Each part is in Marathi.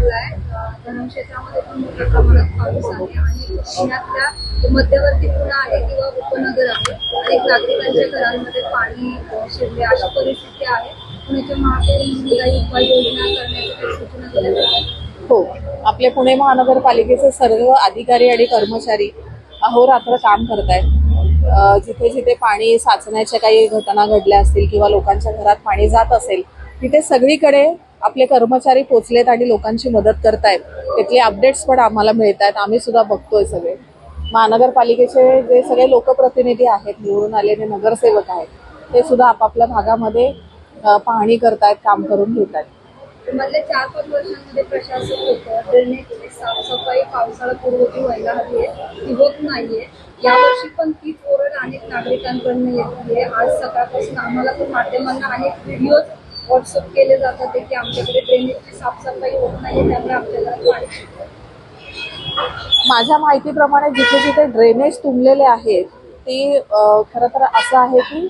वाढलाय. धरण क्षेत्रामध्ये पण मोठ्या प्रमाणात पाऊस आहे आणि पुण्यातल्या मध्यवर्ती पुणे आहे किंवा उपनगर आहे, अनेक नागरिकांच्या घरांमध्ये पाणी शिरले अशी परिस्थिती आहे. पुण्याच्या महापौरांनी काही उपाययोजना करण्याच्या काही सूचना दिल्या आहेत? हो, आपले पुणे महानगरपालिकेचे सर्व अधिकारी आणि कर्मचारी अहोरात्र काम करत आहेत. जिथे जिथे पाणी साचण्याच्या काही घटना घडल्या असतील किंवा लोकांच्या घरात पाणी जात असेल तिथे सगळीकडे आपले कर्मचारी पोचलेत आणि लोकांची मदत करतायत. तिथले अपडेट्स पण आम्हाला मिळत आहेत, आम्ही सुद्धा बघतोय. सगळे महानगरपालिकेचे जे सगळे लोकप्रतिनिधी आहेत, निवडून आलेले नगरसेवक आहेत, ते सुद्धा आपापल्या भागामध्ये पाहणी करतायत, काम करून घेत आहेत. मधल्या 4-5 वर्षांमध्ये प्रशासन होतं, ड्रेनेजची साफसफाई पावसाळापूर्वी व्हायला हवी आहे, ती होत नाहीये. यावर्षी पण तीच ओरड अनेक नागरिकांकडून येते. आज सकाळपासून आम्हाला पण माध्यमांना अनेक व्हिडिओज व्हॉट्सअप केले जातात की आमच्याकडे ड्रेनेजची साफसफाई होत नाही, त्यामुळे आमच्या घरात पाणी शिरतं. माझ्या माहितीप्रमाणे जिथे जिथे ड्रेनेज तुंबलेले आहेत ते खरं तर असं आहे की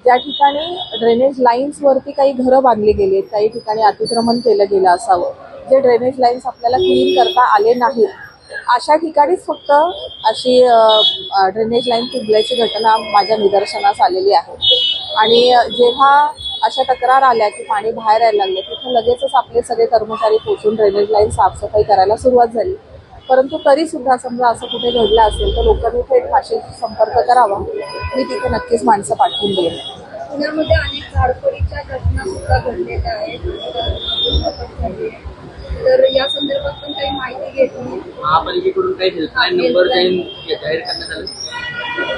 ज्या ठिकाणी ड्रेनेज लाईन्सवरती काही घरं बांधली गेली आहेत, काही ठिकाणी अतिक्रमण केलं गेलं असावं, जे ड्रेनेज लाईन्स आपल्याला क्लीन करता आले नाहीत, अशा ठिकाणीच फक्त अशी ड्रेनेज लाईन तुंबल्याची घटना माझ्या निदर्शनास आलेली आहे. आणि जेव्हा अशा तक्रार आल्या की पाणी बाहेर यायला लागलं, तिथे लगेचच आपले सगळे कर्मचारी पोहोचून ड्रेनेज लाईन साफसफाई करायला सुरुवात झाली. परंतु तरी सुद्धा समजा असं कुठे घडलं असेल तर लोकांनी थेट माझ्याशी संपर्क करावा. मी तिथे नक्कीच माणसं पाठवून देईन. पुण्यामध्ये अनेक झाडपडीच्या घटना सुद्धा घडलेल्या आहेत, तर या संदर्भात पण काही माहिती घेतली. महापालिकेकडून काही हेल्पलाईन नंबर जाहीर करण्यात आले?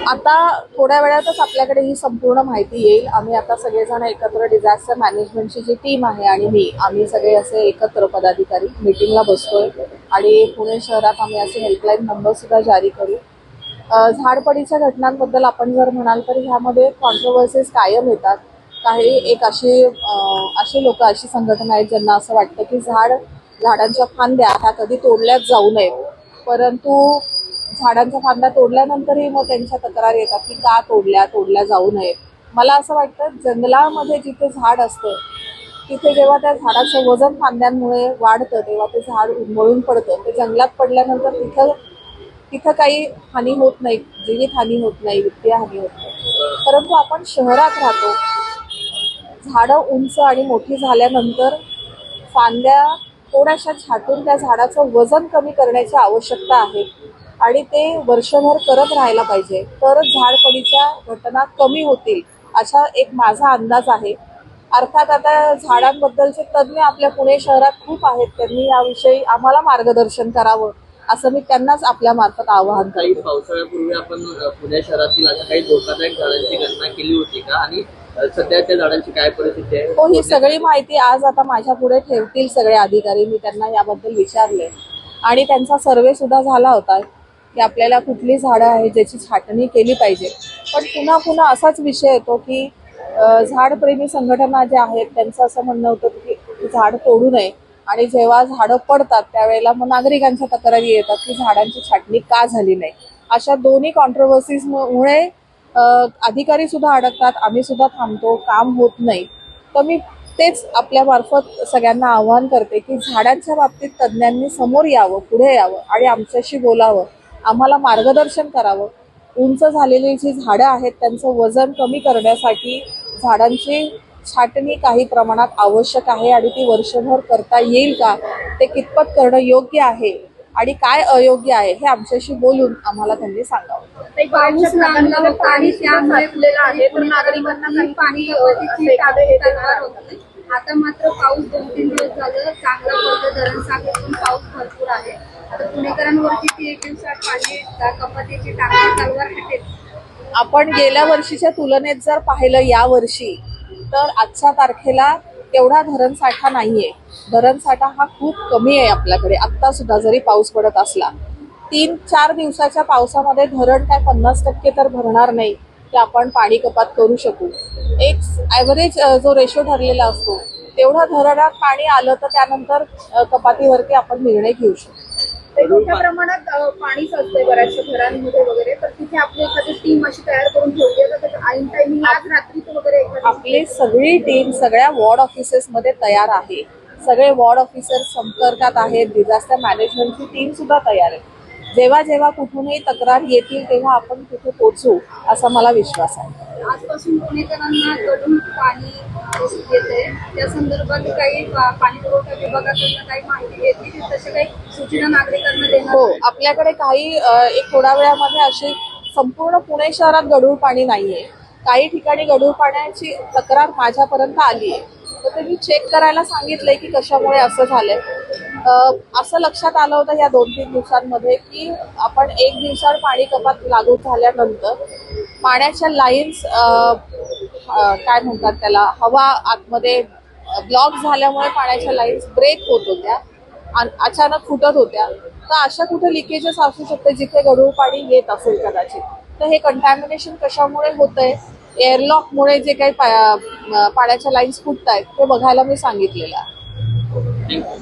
आता थोड्या वेळातच आपल्याकडे ही संपूर्ण माहिती येईल. आम्ही आता सगळेजण एकत्र डिझास्टर मॅनेजमेंटची जी टीम आहे आणि आम्ही सगळे असे एकत्र पदाधिकारी मीटिंगला बसतोय आणि पुणे शहरात आम्ही असे हेल्पलाईन नंबर सुद्धा जारी करू. झाडपडीच्या घटनांबद्दल आपण जर म्हणाल तर ह्यामध्ये कॉन्ट्रोवर्सीज कायम येतात. काही एक अशी लोक, अशी संघटना आहेत ज्यांना असं वाटतं की झाडांच्या फांद्या ह्या कधी तोडल्याच जाऊ नयेत, परंतु झाडांच्या फांद्या तोडल्यानंतरही मग त्यांच्या तक्रार येतात की का तोडल्या जाऊ नयेत. मला असं वाटतं जंगलामध्ये जिथे झाड असतं तिथे जेव्हा त्या झाडाचं वजन फांद्यांमुळे वाढतं तेव्हा ते झाड उन्मळून पडतं. ते जंगलात पडल्यानंतर तिथं काही हानी होत नाही, जीवित हानी होत नाही, वित्तीय हानी होत नाही. परंतु आपण शहरात राहतो, झाडं उंच आणि मोठी झाल्यानंतर फांद्या थोड्याशा छाटून त्या झाडाचं वजन कमी करण्याची आवश्यकता आहे आणि ते वर्षभर करत राहायला पाहिजे, तरच झाडपडीच्या घटना कमी होतील असा एक माझा अंदाज आहे. अर्थात आता झाडांबद्दलचे तज्ज्ञ आपल्या पुणे शहरात खूप आहेत, त्यांनी याविषयी आम्हाला मार्गदर्शन करावं असं मी त्यांनाच आपल्या मार्फत आवाहन काही करते. पावसाळ्यापूर्वी आपण पुणे शहरातील अशा काही धोकादायक झाडांची गणना केली होती का, आणि सध्या त्या झाडांची काय परिस्थिती आहे? हो, ही सगळी माहिती आज आता माझ्या पुढे ठेवतील सगळे अधिकारी. मी त्यांना याबद्दल विचारले आणि त्यांचा सर्वे सुद्धा झाला होता की आपल्याला कुठली झाडं आहेत ज्याची छाटणी केली पाहिजे. पण पुन्हा पुन्हा असाच विषय येतो की झाडप्रेमी संघटना ज्या आहेत त्यांचं असं म्हणणं होतं की झाड तोडू नये, आणि जेव्हा झाडं पडतात त्यावेळेला मग नागरिकांच्या तक्रारी येतात की झाडांची छाटणी का झाली नाही. अशा दोन्ही कॉन्ट्रोवर्सीजमुळे अधिकारी सुद्धा अडकतात, आम्ही सुद्धा थांबतो, काम होत नाही. तर मी तेच आपल्या मार्फत सगळ्यांना आवाहन करते की झाडांच्या बाबतीत तज्ज्ञांनी समोर यावं, पुढे यावं आणि आमच्याशी बोलावं, आम्हाला मार्गदर्शन करावं. उंच झालेली जी झाडं आहेत त्यांचं वजन कमी करण्यासाठी झाडांची छाटणी काही प्रमाणात आवश्यक आहे आणि ती वर्षभर करता येईल का, ते कितपत करणं योग्य आहे आणि काय अयोग्य आहे हे आमच्याशी बोलून आम्हाला त्यांनी सांगावं. पाऊस लागलं पाणी त्यामुळे आहे, तर नागरिकांना काही पाणी तक्रार होती. आता मात्र पाऊस 2-3 दिवस झालं चांगला पडतो, धरण साखळीतून पाऊस भरपूर आहे. आता पुणेकरांवरती ती 1 दिवसात पाणी कपातीची टाकली तलवार हटेल. आपण गेल्या वर्षीच्या तुलनेत जर पाहिलं यावर्षी तर आजच्या तारखेला तेवढा धरणसाठा नाहीये. धरणसाठा हा खूप कमी आहे आपल्याकडे आत्ता सुद्धा, जरी पाऊस पडत असला. 3-4 दिवसाच्या पावसामध्ये धरण काय 50% तर भरणार नाही की आपण पाणी कपात करू शकू. एक ॲव्हरेज जो रेशो ठरलेला असतो तेवढा धरणात पाणी आलं तर त्यानंतर कपातीवरती आपण निर्णय घेऊ शकतो. मोठ्या प्रमाणात पाणी साचतंय बऱ्याचशा घरांमध्ये वगैरे, तर तिथे आपली एखादी टीम अशी तयार करून ठेवली आहे तर ऐन टायमिंग आज रात्रीच वगैरे आपली सगळी टीम सगळ्या वॉर्ड ऑफिसेसमध्ये तयार आहे सगळे वॉर्ड ऑफिसर संपर्कात आहेत, डिझास्टर मॅनेजमेंटची टीम सुद्धा तयार आहे. जेव्हा जेव्हा कुठूनही तक्रार येतील तेव्हा आपण तिथे पोहोचू असा मला विश्वास आहे. आजपासून पुणेकरांना गढूळ पाणी येते त्या संदर्भात काही पाणी पुरवठा विभागाकडून काही माहिती घेतली तशा काही सूचना नागरिकांना देणार हो, आहे? आपल्याकडे काही एक थोड्या वेळामध्ये अशी संपूर्ण पुणे शहरात गढूळ पाणी नाहीये. काही ठिकाणी गढूळ पाण्याची तक्रार माझ्यापर्यंत आली आहे, तर ते मी चेक करायला सांगितलंय की कशामुळे असं झालंय. असं लक्षात आलं होतं या 2-3 दिवसांमध्ये की आपण 1 दिवसाआड पाणी कपात लागू झाल्यानंतर पाण्याच्या लाईन्स काय म्हणतात त्याला, हवा आतमध्ये ब्लॉक झाल्यामुळे पाण्याच्या लाईन्स ब्रेक होत होत्या, अचानक फुटत होत्या. तर अशा कुठे लिकेजेस असू शकते जिथे गढूळ पाणी येत असेल कदाचित. तर हे कंटॅमिनेशन कशामुळे होतंय, एअरलॉकमुळे जे काही पाण्याच्या लाईन्स फुटत आहेत ते बघायला मी सांगितलेलं आहे. थँक्यू.